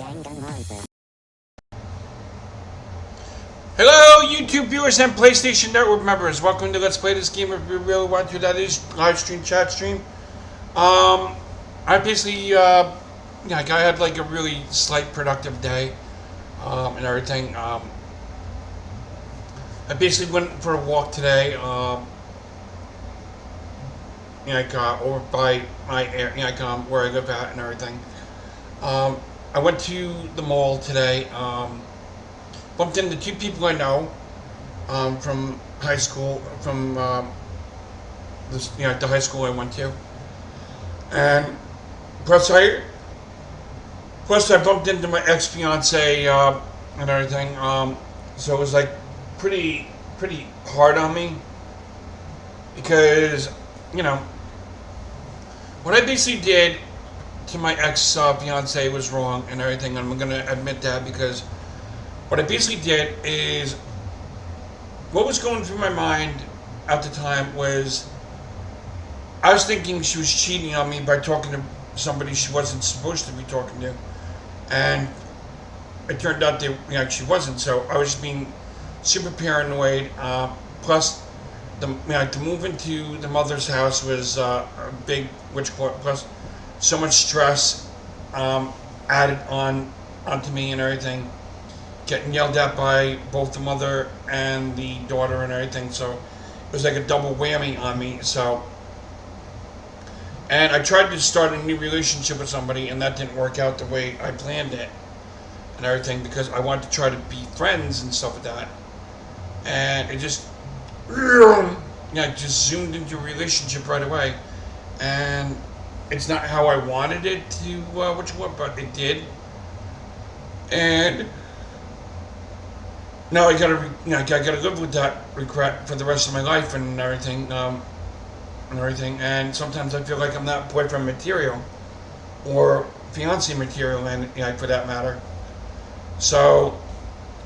Hello, YouTube viewers and PlayStation Network members. Welcome to Let's Play This Game if you really want to. That is live stream, chat stream. I basically, I had like a really slight productive day, and everything. I basically went for a walk today. Over by my where I live at and everything. I went to the mall today. Bumped into two people I know from high school, from the high school I went to, and plus I bumped into my ex-fiance and everything. So it was like pretty hard on me because what I basically did to my ex-fiance was wrong and everything. And I'm gonna admit that because what I basically did is, what was going through my mind at the time was, I was thinking she was cheating on me by talking to somebody she wasn't supposed to be talking to, and it turned out that she wasn't. So I was being super paranoid. Plus, to move into the mother's house was a big plus so much stress added onto me and everything. Getting yelled at by both the mother and the daughter and everything, so it was like a double whammy on me. So, and I tried to start a new relationship with somebody, and that didn't work out the way I planned it and everything, because I wanted to try to be friends and stuff like that, and it just just zoomed into a relationship right away, and it's not how I wanted it to but it did. And now I gotta live with that regret for the rest of my life and everything, and sometimes I feel like I'm not boyfriend material or fiance material, and for that matter. So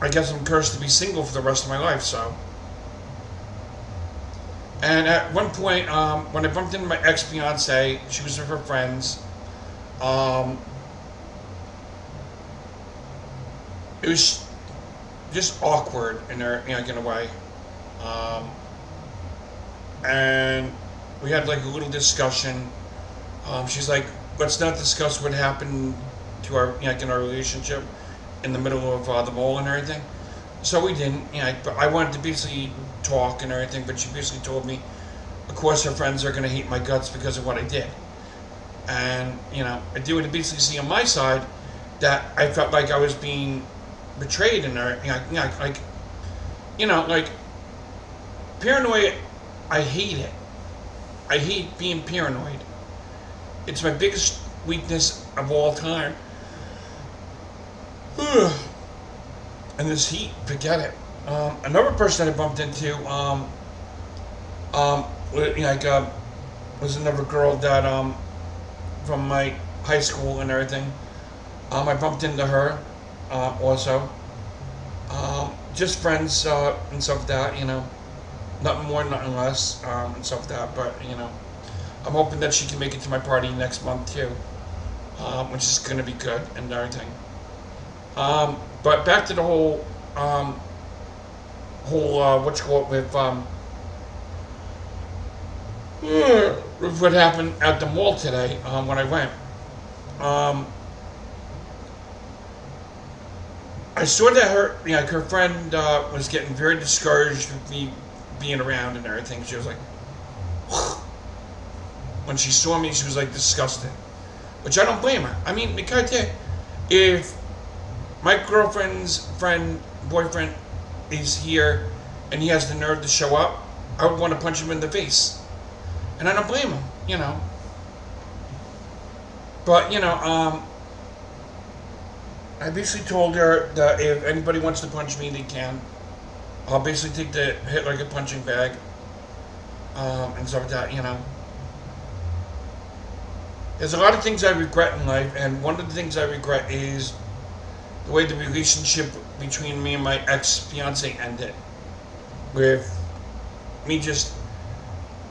I guess I'm cursed to be single for the rest of my life. So, and at one point, when I bumped into my ex-fiance, she was with her friends. It was just awkward in a way, and we had like a little discussion. She's like, "Let's not discuss what happened to our in our relationship in the middle of the mall and everything." So we didn't. But I wanted to basically talk and everything, but she basically told me, of course, her friends are gonna hate my guts because of what I did, and I do it to basically see on my side that I felt like I was being betrayed in her, like paranoid. I hate it. I hate being paranoid. It's my biggest weakness of all time. And this heat, forget it. Another person that I bumped into, was another girl that from my high school and everything. I bumped into her. Also, just friends and stuff like that, nothing more, nothing less, and stuff like that. But I'm hoping that she can make it to my party next month too, which is gonna be good and everything. But back to the whole with what happened at the mall today when I went. I saw that her friend was getting very discouraged with me being around and everything. She was like, when she saw me, she was like disgusted, which I don't blame her. I mean, because if my girlfriend's boyfriend is here and he has the nerve to show up, I would want to punch him in the face, and I don't blame him, But I basically told her that if anybody wants to punch me, they can. I'll basically take the hit like a punching bag, and stuff like that, There's a lot of things I regret in life, and one of the things I regret is the way the relationship between me and my ex-fiance ended. With me just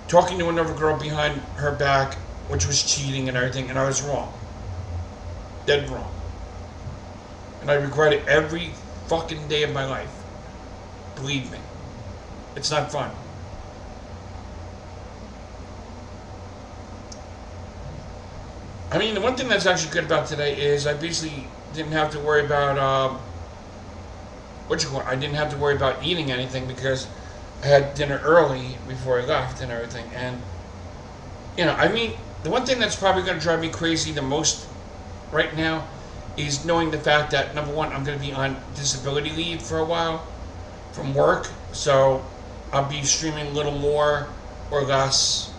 talking to another girl behind her back, which was cheating and everything, and I was wrong. Dead wrong. and I regret it every fucking day of my life. Believe me, it's not fun. I mean, the one thing that's actually good about today is I basically didn't have to worry about I didn't have to worry about eating anything because I had dinner early before I left and everything. And I mean, the one thing that's probably going to drive me crazy the most right now is knowing the fact that, number one, I'm going to be on disability leave for a while from work, so I'll be streaming a little more or less.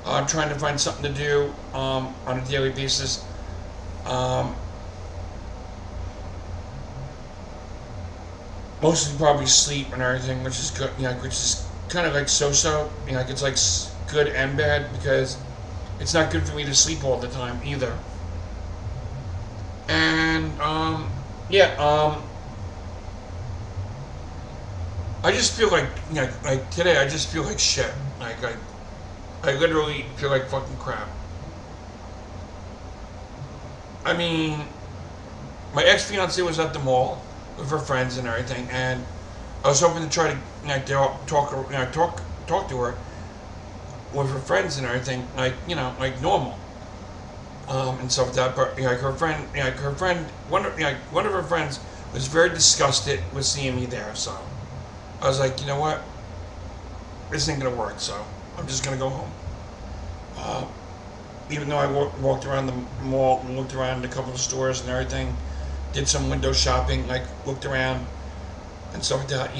I'm trying to find something to do on a daily basis. Mostly probably sleep and everything, which is good. Which is kind of like so-so. Like it's like good and bad because it's not good for me to sleep all the time either. And I just feel like today I just feel like shit. I literally feel like fucking crap. I mean, my ex-fiance was at the mall with her friends and everything, and I was hoping to try to talk to her with her friends and everything, like normal, and stuff like that. But her friend, one of her friends was very disgusted with seeing me there. So I was like, you know what, this ain't gonna work. So I'm just gonna go home. Even though I walked around the mall and looked around a couple of stores and everything, did some window shopping, like looked around and stuff like that,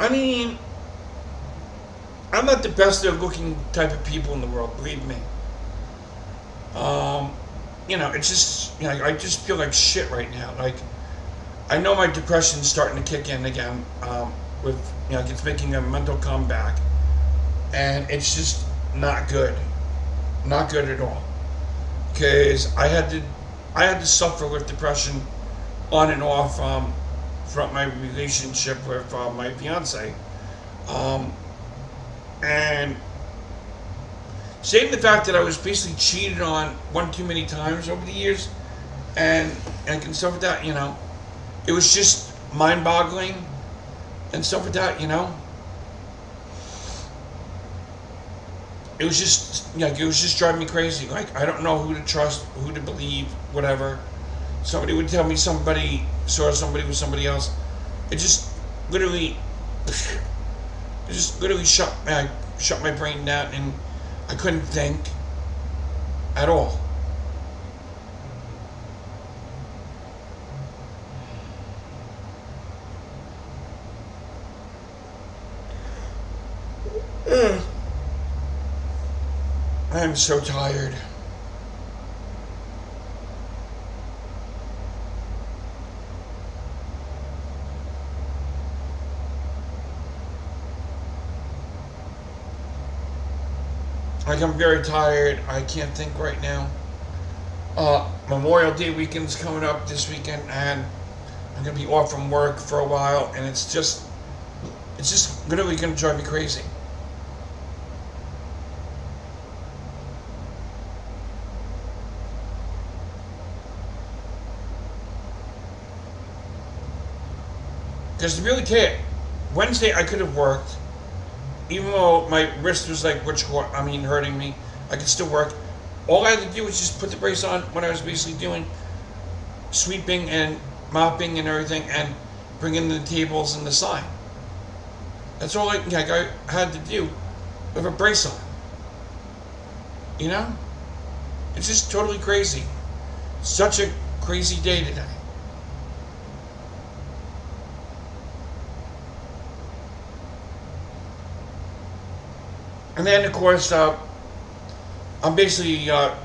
I mean, I'm not the best at looking type of people in the world, believe me. It's just, I just feel like shit right now. Like, I know my depression's starting to kick in again, with, it's making a mental comeback. And it's just not good. Not good at all. Because I had to suffer with depression on and off from my relationship with my fiance, and saying the fact that I was basically cheated on one too many times over the years, and stuff like that, it was just mind-boggling and stuff like that, It was just driving me crazy. Like, I don't know who to trust, who to believe, whatever. Somebody would tell me somebody saw somebody with somebody else. It just literally shut my brain down, and I couldn't think at all. I'm so tired. Like, I'm very tired. I can't think right now. Memorial Day weekend's coming up this weekend, and I'm gonna be off from work for a while, and it's just literally gonna drive me crazy. Because to really care, Wednesday I could have worked, even though my wrist was hurting me. I could still work. All I had to do was just put the brace on when I was basically doing sweeping and mopping and everything, and bring in the tables and the sign. That's all I had to do with a brace on. It's just totally crazy. Such a crazy day today. And then, of course, I'm basically, on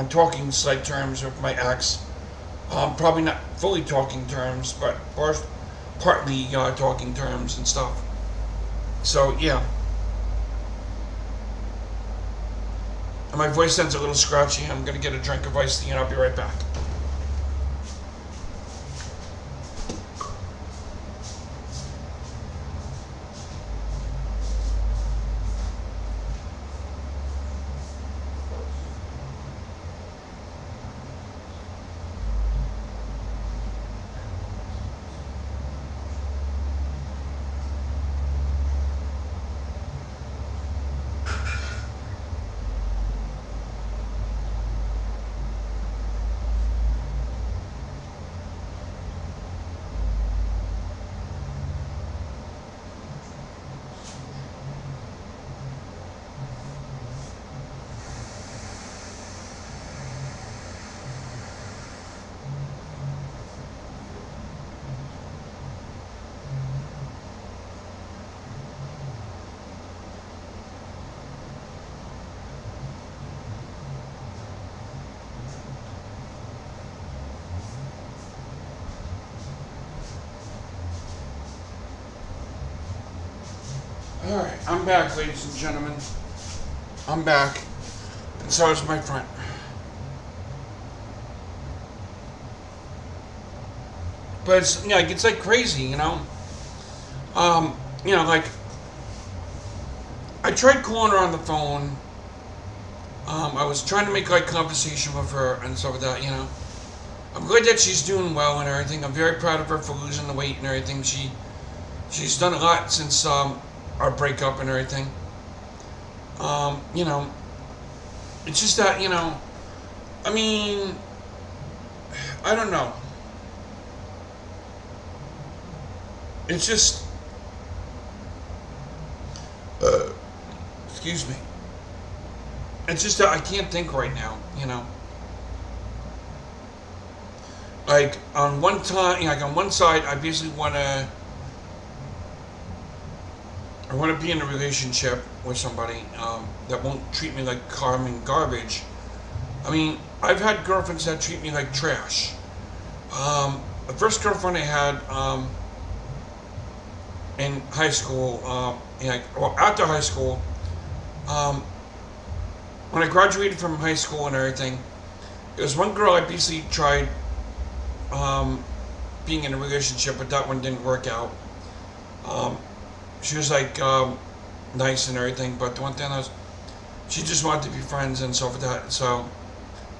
talking slight terms with my ex. Probably not fully talking terms, but partly talking terms and stuff. So, yeah. And my voice sounds a little scratchy. I'm going to get a drink of iced tea, and I'll be right back. Alright, I'm back, ladies and gentlemen. I'm back. And so is my friend. But it's, yeah, it's like crazy, you know? Like, I tried calling her on the phone. I was trying to make like conversation with her and stuff like that, you know? I'm glad that she's doing well and everything. I'm very proud of her for losing the weight and everything. She's done a lot since our breakup and everything. You know, it's just that, you know, I mean, I don't know. It's just, excuse me. It's just that I can't think right now, you know. Like on one time, like on one side, I basically I want to be in a relationship with somebody that won't treat me like common garbage. I mean, I've had girlfriends that treat me like trash. The first girlfriend I had in high school, after high school, when I graduated from high school and everything, there was one girl I basically tried being in a relationship, but that one didn't work out. She was like nice and everything, but the one thing was, she just wanted to be friends and stuff like that. So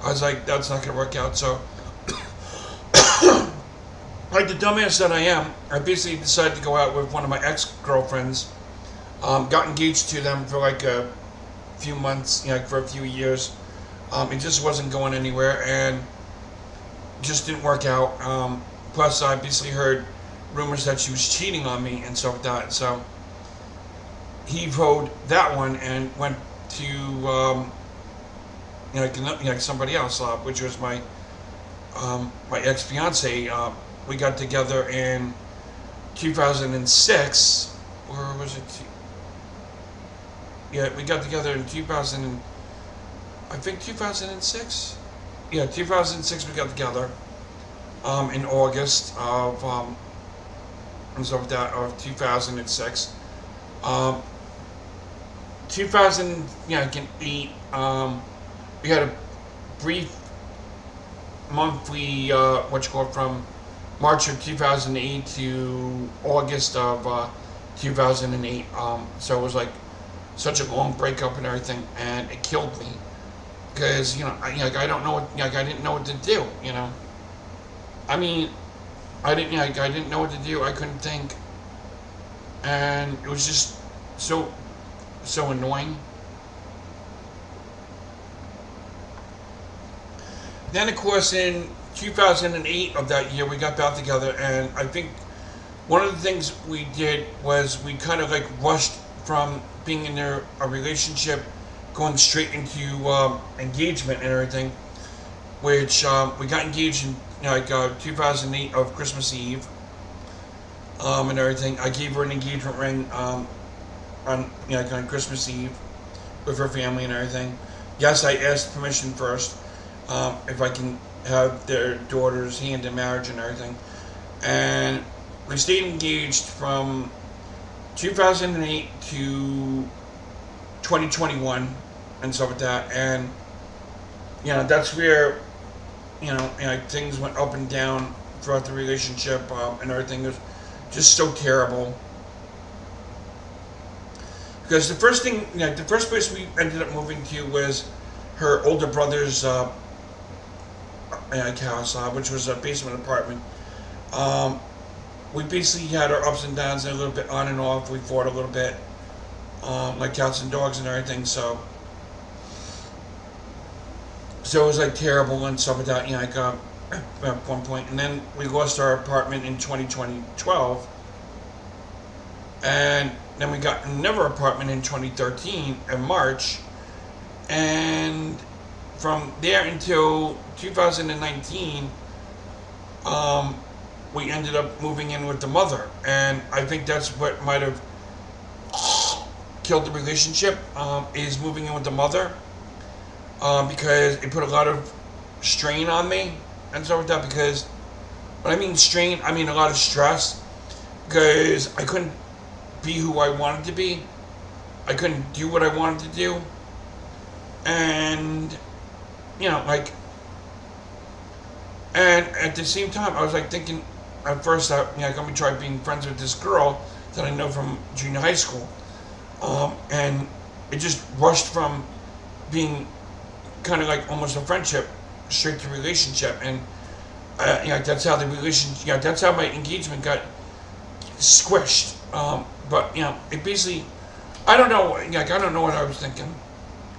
I was like, that's not gonna work out. So, like the dumbass that I am, I basically decided to go out with one of my ex-girlfriends. Got engaged to them for like a few months, you know, for a few years. It just wasn't going anywhere and just didn't work out. Plus, I basically heard rumors that she was cheating on me and stuff like that. So he vetoed that one and went to somebody else, which was my ex-fiance. We got together in 2006, or was it? Yeah, we got together in 2006. Yeah, 2006 we got together. In August of and so that of 2006. 2008. We had a brief monthly from March of 2008 to August of 2008. So it was like such a long breakup and everything, and it killed me because I don't know what I didn't know what to do. I mean, I didn't know what to do. I couldn't think, and it was just so annoying. Then, of course, in 2008 of that year, we got back together, and I think one of the things we did was we kind of like rushed from being in a relationship, going straight into engagement and everything, which we got engaged in 2008 of Christmas Eve and everything. I gave her an engagement ring on Christmas Eve with her family and everything. Yes, I asked permission first if I can have their daughter's hand in marriage and everything. And we stayed engaged from 2008 to 2021 and stuff like that. And that's where things went up and down throughout the relationship and everything. It was just so terrible. Because the first place we ended up moving to was her older brother's house, which was a basement apartment. We basically had our ups and downs and a little bit on and off. We fought a little bit, like cats and dogs and everything. So it was like terrible and stuff like that. At one point, and then we lost our apartment in 2012, and then we got another apartment in 2013 in March, and from there until 2019, we ended up moving in with the mother, and I think that's what might have killed the relationship, is moving in with the mother, because it put a lot of strain on me and stuff like that. Because when I mean strain, I mean a lot of stress, because I couldn't be who I wanted to be, I couldn't do what I wanted to do, and you know, like, and at the same time, I was like thinking at first that I'm gonna try being friends with this girl that I know from junior high school, and it just rushed from being kind of like almost a friendship straight to relationship, and that's how the relationship, that's how my engagement got squished. But it basically, I don't know, I don't know what I was thinking.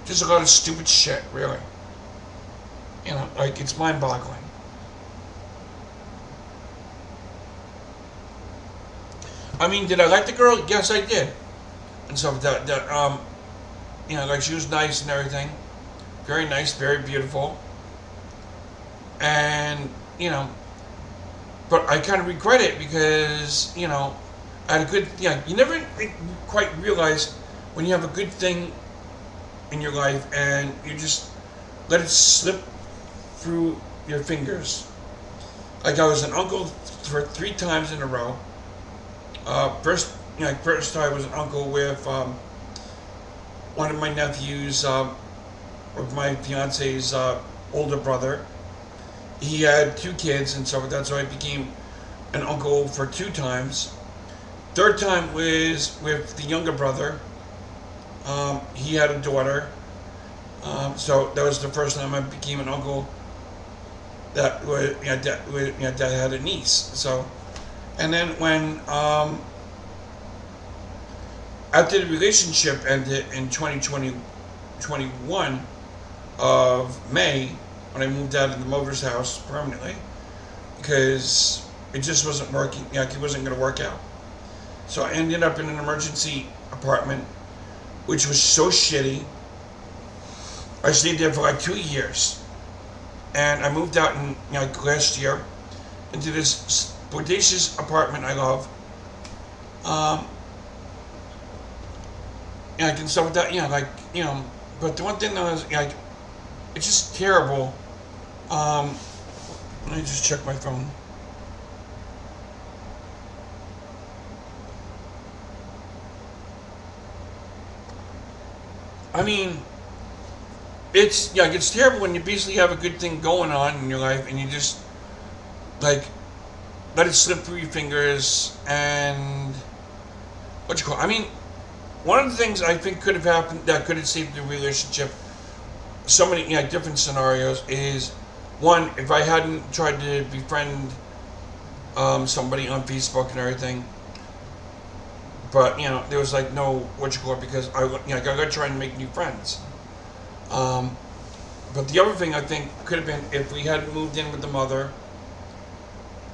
Just a lot of stupid shit, really. Like it's mind-boggling. I mean, did I like the girl? Yes, I did. And so like she was nice and everything, very nice, very beautiful, and but I kind of regret it because I had a good, you never quite realize when you have a good thing in your life and you just let it slip through your fingers. Like I was an uncle for 3 times in a row. First I was an uncle with one of my nephews, of my fiance's older brother. He had 2 kids, and so that's why I became an uncle for 2 times. Third time was with the younger brother. He had a daughter, so that was the first time I became an uncle that had a niece. So, and then when after the relationship ended in 2021 of May, when I moved out of the Movers house permanently, because it just wasn't working, it wasn't going to work out. So I ended up in an emergency apartment, which was so shitty. I stayed there for like 2 years, and I moved out in last year into this bodacious apartment I love. I can stuff with that, but the one thing that was it's just terrible. Let me just check my phone. I mean, it's terrible when you basically have a good thing going on in your life and you just like let it slip through your fingers and I mean, one of the things I think could have happened that could have saved the relationship, so many different scenarios, is one, if I hadn't tried to befriend somebody on Facebook and everything, but there was like no because I got to try and make new friends. But the other thing I think could have been if we hadn't moved in with the mother,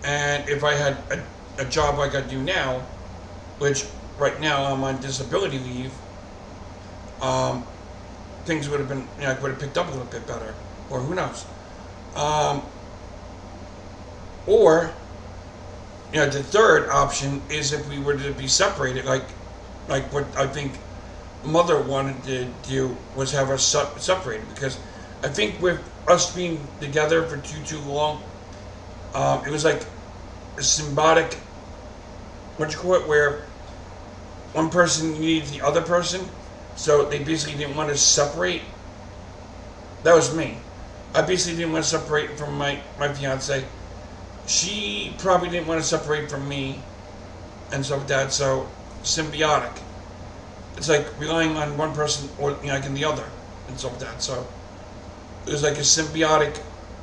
and if I had a job like I do now, which right now I'm on disability leave, things would have been, I would have picked up a little bit better, or who knows. Or the third option is if we were to be separated, like what I think mother wanted to do was have us separated, because I think with us being together for too long, it was like a symbiotic, where one person needed the other person, so they basically didn't want to separate. That was me. I basically didn't want to separate from my fiance. She probably didn't want to separate from me, and so that, so symbiotic. It's like relying on one person or in the other, and so that. So it was like a symbiotic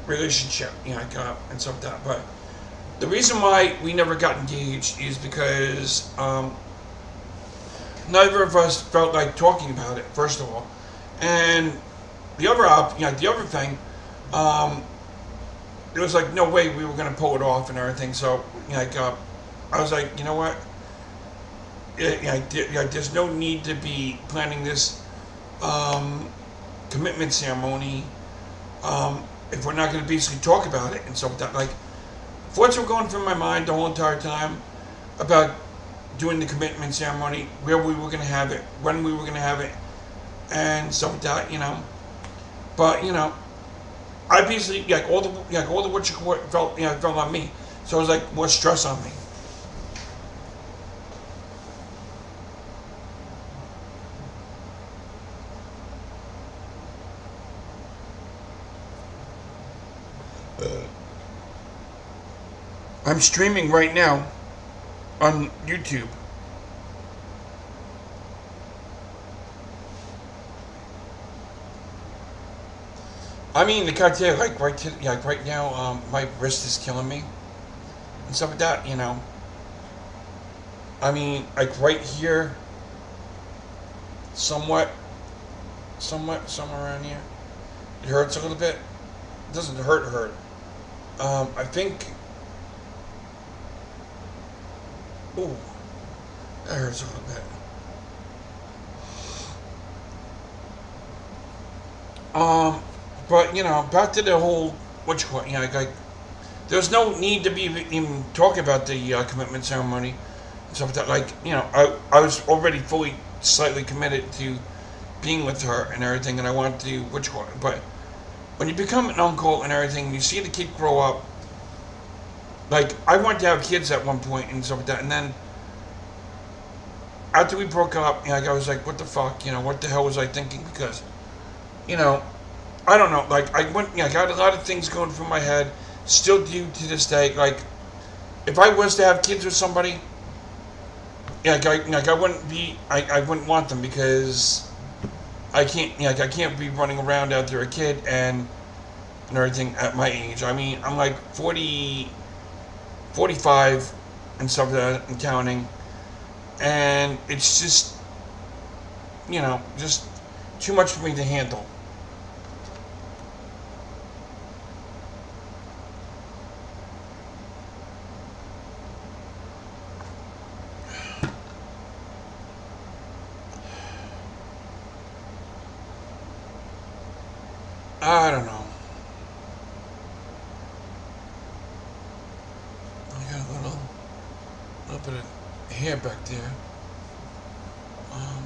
relationship, and so that. But the reason why we never got engaged is because neither of us felt like talking about it, first of all, and the other the other thing, it was like no way we were gonna pull it off and everything. So I was like, you know what? There's no need to be planning this commitment ceremony if we're not gonna basically talk about it and stuff like that. Like, thoughts were going through my mind the whole entire time about doing the commitment ceremony, where we were going to have it, when we were going to have it, and stuff like that, But I basically all the what you felt fell on me, so it was like more stress on me. I'm streaming right now on YouTube. I mean, the cartel, like right now, my wrist is killing me and stuff like that. I mean, like right here, somewhat, somewhere around here. It hurts a little bit. It doesn't hurt. I think. Ooh, that hurts a little bit. Um, but back to the whole what you call it, like there's no need to be even talking about the commitment ceremony and stuff like that. Like I was already fully, slightly committed to being with her and everything, and I wanted to what you call it. But when you become an uncle and everything, you see the kid grow up. Like I wanted to have kids at one point and stuff like that, and then after we broke up, I was like, what the fuck, what the hell was I thinking? Because you know, I don't know. Like I went, I got a lot of things going through my head. Still do to this day. Like if I was to have kids with somebody, I wouldn't be. I wouldn't want them because I can't. I can't be running around after a kid and everything at my age. I mean, I'm like 40, 45 and stuff like that and counting, and it's just just too much for me to handle. I don't know. I got a little bit of hair back there. Um,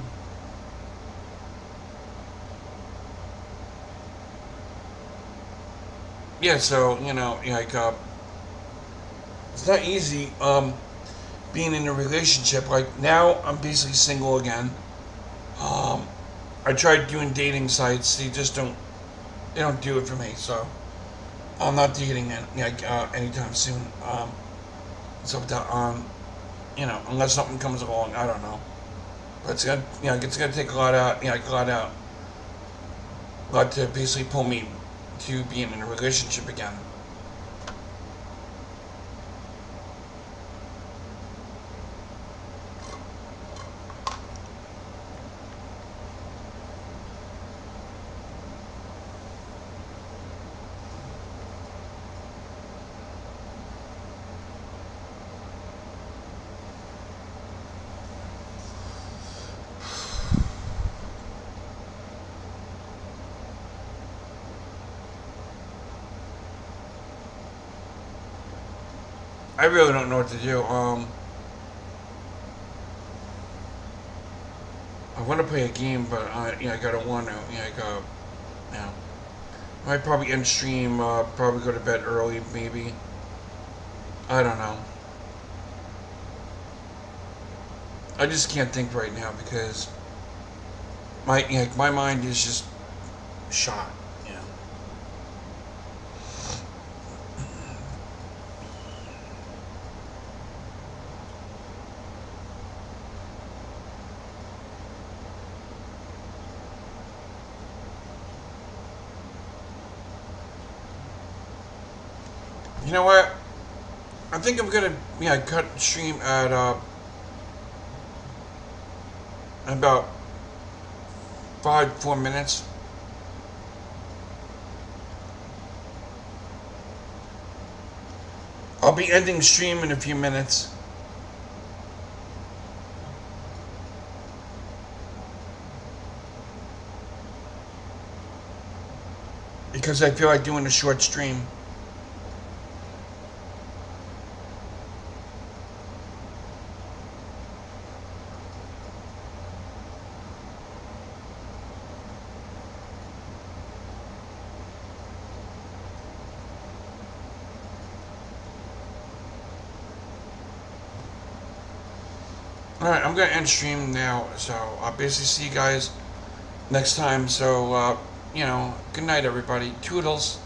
yeah, so like it's not easy being in a relationship. Like now, I'm basically single again. Um, I tried doing dating sites. They don't do it for me. So I'm not dating anytime soon. So that unless something comes along, I don't know. But it's gonna take a lot out, a lot to basically pull me to being in a relationship again. I really don't know what to do. I want to play a game, but I gotta want to. You know, I might probably end stream. Probably go to bed early, maybe. I don't know. I just can't think right now because my mind is just shot. You know what? I think I'm gonna cut stream at about 4 minutes. I'll be ending stream in a few minutes because I feel like doing a short stream. Alright, I'm gonna end stream now, so I'll basically see you guys next time. So, good night, everybody. Toodles.